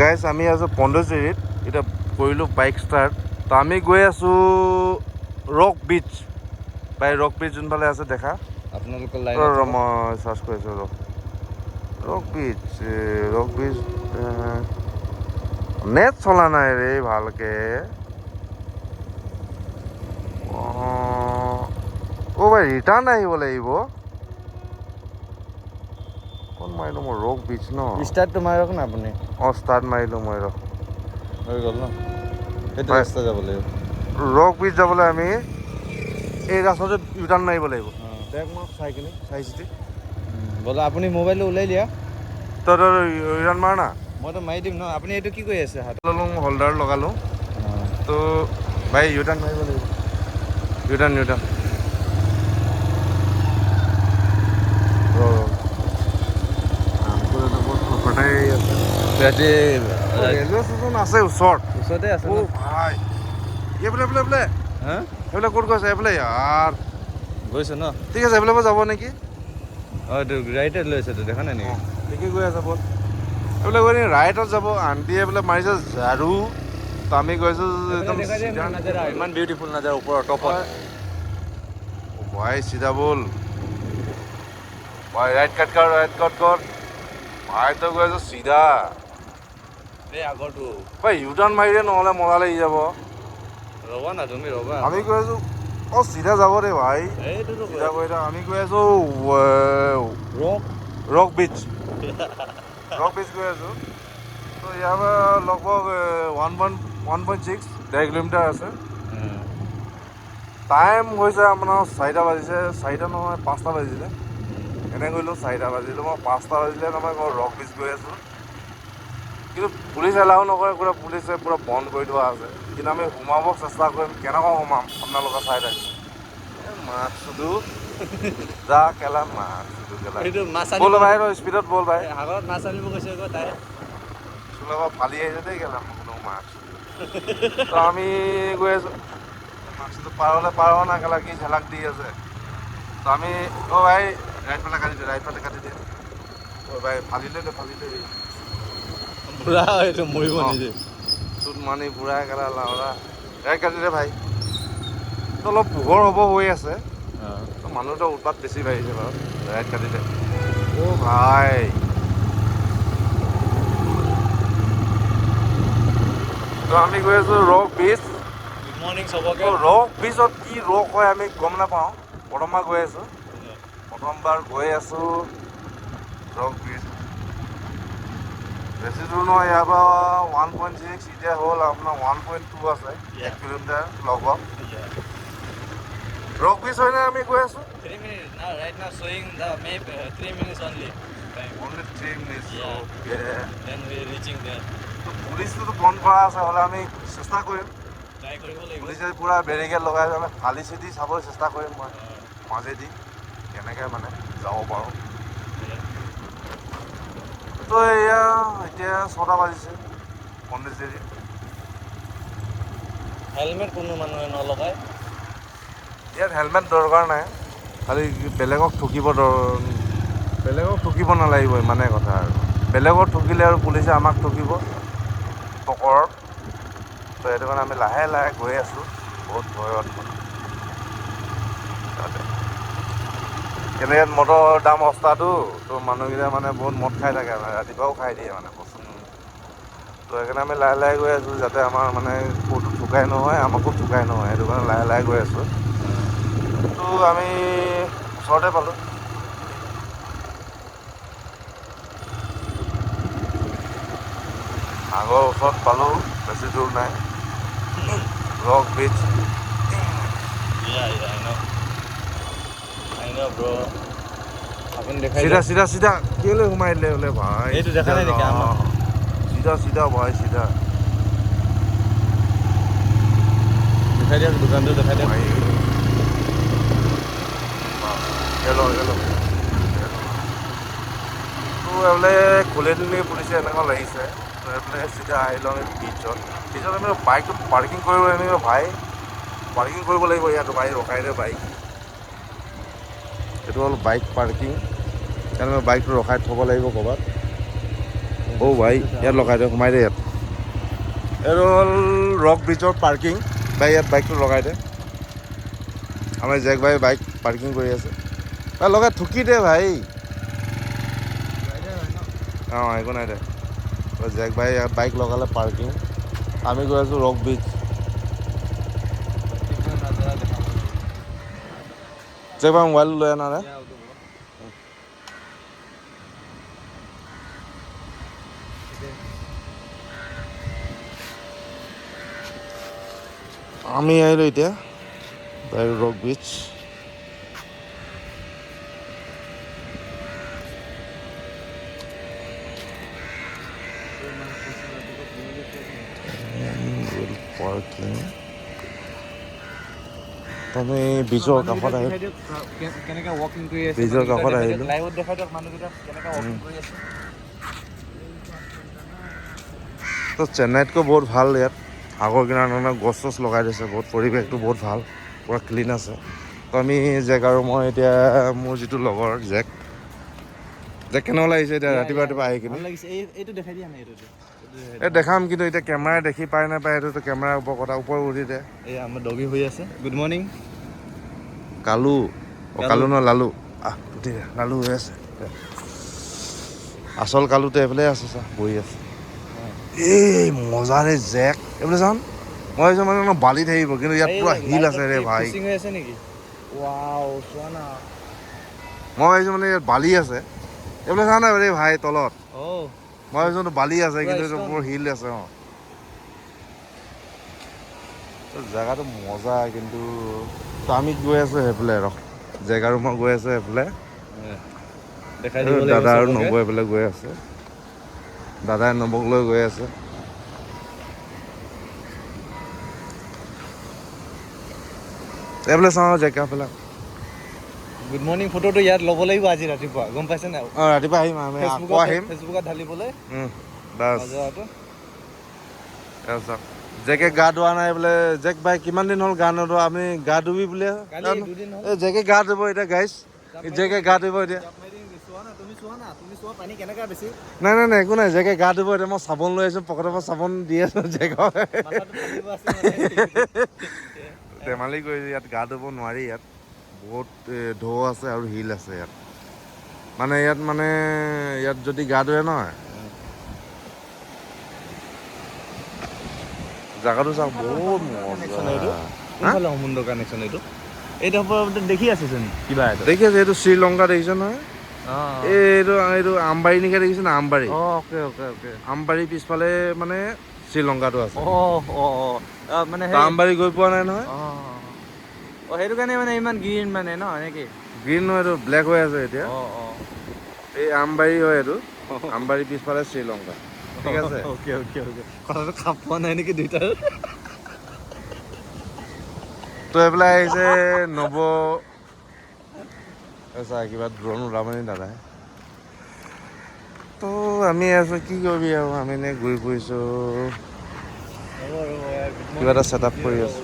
guys আমি আছোঁ পণ্ডচেৰীত এতিয়া কৰিলোঁ বাইক ষ্টাৰ্ট তো আমি গৈ আছোঁ ৰক বিচ বাই ৰক বিচ যোনফালে আছে দেখা আপোনালোকৰ মই চাৰ্চ কৰিছোঁ ৰক বিচ নেট চলা নাই ৰে ভালকে অ' ভাই ৰিটাৰ্ণ আহিব লাগিব কোন মাৰিলোঁ মই ৰক বিচ ন ষ্টাৰ্টটো মাৰক না আপুনি অঁ ষ্টাৰ্ট মাৰিলোঁ মই হৈ গ'ল ন সেইটো ৰাস্তা যাব লাগিব ৰক বিচ যাবলৈ আমি এই ৰাস্তাতে ৰিটাৰ্ণ মাৰিব লাগিব দেখ মই চাই কিনে চাই চিতি বোলো আপুনি মোবাইলটো ওলাই দিয়া তই ৰিটাৰ্ণ মাৰ না মইতো মাৰি দিম ন আপুনি এইটো কি কৰি আছে হাত ল'লোঁ হোল্ডাৰ লগালোঁ তো ভাই ৰিটাৰ্ণ মাৰিব লাগিব ৰিটাৰ্ণ ৰেলৱে ষ্টেচন আছে ওচৰতে আছে অ' ভাই এইফালে হা এইফালে ক'ত গৈছে এইফালে ইয়াৰ গৈছে ন ঠিক আছে এইফালে যাব নেকি অঁ এইটো ৰাইটত লৈছে তো দেখা নাই নেকি ঠিকেই গৈ আছে ব'ল এইফালে গৈ ৰাইটত যাব আণ্টিয়ে এইফালে মাৰিছে ঝাৰু তো আমি গৈছোঁ একদম ইমান বিউটিফুল নাযায় ওপৰৰ টপত ভাই চিধা বল ভাই ৰাইট কাট কৰ ভাই তো গৈ আছো চিধা এই আগৰটো ভাই ইউটাৰ্ণ মাৰিলে নহ'লে মজা লাগি যাব ৰ'বা না তুমি ৰ'বা আমি গৈ আছো অঁ চিধা যাব দে ভাই এইটোতো চিধা গৈ থাক আমি গৈ আছো ৰক ৰক বিচ গৈ আছো তো ইয়াৰ পৰা লগভগ 1.6 কিলোমিটাৰ আছে টাইম হৈছে আপোনাৰ 4টা বাজিছে 4টা নহয় 5টা বাজিলে এনে কৰিলোঁ 4টা বাজিলে মই 5টা বাজিলে তাৰমানে মই ৰক বিচ গৈ আছোঁ কিন্তু পুলিচ এলাও নকৰে পুলিচে পূৰা বন্ধ কৰি থোৱা আছে কিন্তু আমি সোমাব চেষ্টা কৰিম কেনেকৈ সোমাম আপোনালোকে চাই থাকে মাক চুদু যা কেলা মাক চুদু কেলা ব'ল ভাই স্পীডত ব'ল ভাই আগত মাছ আনিব গৈছে আকৌ তাই চোলা ফালি আহিছে দেই কেলা কোনো মাক তো আমি গৈ আছোঁ মাছটো পাৰ হোৱা নাই কেলা কি ঝালাক দি আছে তো আমি অ' ভাই ৰাইট ফালে কাটি দিয়ে অ' ভাই ফালি দে পুৰা এইটো মৰিব নিজে চুট মানি পুৰা কেলা লাউৰা ৰাইট কাটি দে ভাই তো অলপ পোহৰ হ'ব হৈ আছে তো মানুহটো উৎপাত বেছি বাঢ়িছে বাৰু ৰাইট কাটি দে অ' ভাই তো আমি গৈ আছোঁ ৰক বিচ গুড মৰ্ণিং চবকে ৰক বিচত কি ৰক হয় আমি গম নাপাওঁ প্ৰথমবাৰ গৈ আছোঁ ৰক বিচ বেছি দূৰ নহয় ইয়াৰ পৰা 1.6 এতিয়া হ'ল আপোনাৰ 1.2 আছে 1 কিলোমিটাৰ লগভগ ৰক বিচ হয়নে আমি গৈ আছোঁ 3 minutes now right now showing the map 3 minutes only only 3 minutes then we reaching there পুলিচটোতো বন্ধ কৰা আছে হ'লে আমি চেষ্টা কৰিম ট্ৰাই কৰিব লাগিব পুলিচে পূৰা বেৰিকেড লগাই আমি ফালি চিটি চাবলৈ চেষ্টা কৰিম মই মাজেদি কেনেকৈ মানে যাব পাৰোঁ তো এয়া এতিয়া 6টা বাজিছে পণ্ডচেৰী হেলমেট কোনো মানুহে নলগায় ইয়াত হেলমেট দৰকাৰ নাই খালি বেলেগক ঠকিব নালাগিব ইমানে কথা আৰু বেলেগক ঠকিলে আৰু পুলিচে আমাক ঠকিব পকৰত তো সেইটো কাৰণে আমি লাহে লাহে গৈ আছোঁ বহুত ভয়ত কিন্তু ইয়াত মদৰ দাম সস্তাটো তো মানুহকেইটা মানে বহুত মদ খাই থাকে ৰাতিপুৱাও খাই দিয়ে মানে বস্তুটো তো সেইকাৰণে আমি লাহে লাহে গৈ আছোঁ যাতে আমাৰ মানে ক'তো ঠুকাই নহয় আমাকো ঠুকাই নহয় সেইটো কাৰণে লাহে লাহে গৈ আছোঁ তো আমি ওচৰতে পালোঁ আগৰ ওচৰত পালোঁ বেছি দূৰ নাই ৰক বিচ I know bro আপুনি দেখাই চিধা কেলৈ সোমাই দিলে বোলে ভাই এইটো দেখা নাই নেকি আমাৰ চিধা ভাই চিধা দেখাই দিয়ক দোকানটো দেখাই দিয়ক গেলো তো এইফালে খুলি দিলে পুলিচে এনেকুৱা লাগিছে তো এইফালে চিধা আহি লওঁ বিচত আমি বাইকটো পাৰ্কিং কৰিব লাগিব ভাই পাৰ্কিং কৰিব লাগিব ইয়াত বাইক ৰখাই দে বাইক এইটো হ'ল বাইক পাৰ্কিং সেইকাৰণে বাইকটো ৰখাই থ'ব লাগিব ক'ৰবাত অ' ভাই ইয়াত লগাই দে সোমাই দে ইয়াত এইটো হ'ল ৰক ব্ৰিজৰ পাৰ্কিং ভাই ইয়াত বাইকটো লগাই দে আমাৰ জেক ভাই বাইক পাৰ্কিং কৰি আছে ভাই লগাই থুকি দে ভাই অঁ একো নাই দে জেক ভাই ইয়াত বাইক লগালে পাৰ্কিং আমি গৈ আছোঁ ৰক ব্ৰিজ জেক ভাই মোবাইলটো লৈ আনা দে আমি আহিলোঁ এতিয়া ৰক ব্ৰিজ পাৰ্কিং আমি ব্ৰিজৰ কাষত আহিলোঁ কেনেকৈ ৱাকিং কৰি আছে ব্ৰিজৰ কাষত আহিলোঁ লাইভত দেখাই দিয়ক মানুহকেইটা কেনেকৈ ৱাকিং কৰি আছে তো চেন্নাইতকৈ বহুত ভাল ইয়াত আগৰ কিনাৰত গছ চছ লগাই দিছে বহুত পৰিৱেশটো বহুত ভাল পূৰা ক্লিন আছে তো আমি জেক আৰু মই এতিয়া মোৰ যিটো লগৰ জেক কেনেকুৱা লাগিছে এতিয়া ৰাতিপুৱা আহি কিনে এইটো দেখাই দিয়া নাই এই দেখাম কিন্তু এতিয়া কেমেৰাই দেখি পাই নাপায় সেইটোতো কেমেৰাৰ ওপৰত কথা ওপৰত উঠি দে এই আমাৰ ডগি হৈ আছে গুড মৰ্ণিং কালু কালু ন লালু উঠি দে লালু হৈ আছে আচল কালুটো এইফালে আছে চা বহি আছে এই মজাৰে জেক এইফালে চাওঁ মই ভাবিছোঁ মানে বালিত আহিব কিন্তু ইয়াত পুৰা হিল আছে ৰে ভাই আছে নেকি ৱাও চোৱা না মই ভাবিছোঁ মানে ইয়াত বালি আছে এইফালে চাওঁ নাই ৰে ভাই তলত মই ভাবিছোঁ বালি আছে কিন্তু এইটো মোৰ হিল আছে অঁ জেগাটো মজা কিন্তু আমি গৈ আছোঁ সেইফালে ৰখ জেগা আৰু মই গৈ আছোঁ সেইফালে দাদা আৰু নবৌ এইফালে গৈ আছে দাদাই নবৌক লৈ গৈ আছে এইফালে চাওঁ জেগা ফালে গুড মৰ্ণিং ফটোটো ইয়াত ল'ব লাগিব আজি ৰাতিপুৱা গম পাইছে নাই অঁ ৰাতিপুৱা আহিম আমি আকৌ আহিম ফেচবুকত ঢালিবলৈ বাছ জেকে গা ধোৱা নাই বোলে জেক ভাই কিমান দিন হ'ল গা নোধোৱা আমি গা ধুবি বোলে এই জেকে গা ধুব এতিয়া গাইছ জেকে গা ধুব এতিয়া নাই নাই নাই একো নাই জেকে গা ধুব এতিয়া মই চাবোন লৈ আহিছোঁ পকেটৰ পৰা চাবোন দি আছোঁ জেকক ধেমালি কৰিছোঁ ইয়াত গা ধুব নোৱাৰি ইয়াত বহুত ঢৌ আছে আৰু শিল আছে ইয়াত ইয়াত যদি গা ধুৱে নহয় জাগাটো চাওক বহুত সমুদ্ৰ কানেকশ্যন এইটো দেখি আছেচোন কিবা দেখি আছে এইটো শ্ৰীলংকা দেখিছে নহয় এইটো আমবাৰী নিশা দেখিছে না আমবাৰী আমবাৰী পিছফালে মানে শ্ৰীলংকাটো আছে মানে আমবাৰী গৈ পোৱা নাই নহয় সেইটো কাৰণে মানে ইমান গ্ৰীণ মানে ন এনেকে গ্ৰীণ নহয় এইটো ব্লেক হৈ আছে এতিয়া এই আমবাৰী হয় এইটো আমবাৰী পিছফালে শ্ৰীলংকা ঠিক আছে কথাটো খাপ পোৱা নাই নেকি দুইটাৰ তো এইফালে আহিছে নব চা কিবা ড্ৰোন ওলাবনি দাদাই তো আমি আছো কি কৰিবি আৰু আমি এনেই ঘূৰি ফুৰিছোঁ কিবা এটা ছেট আপ কৰি আছোঁ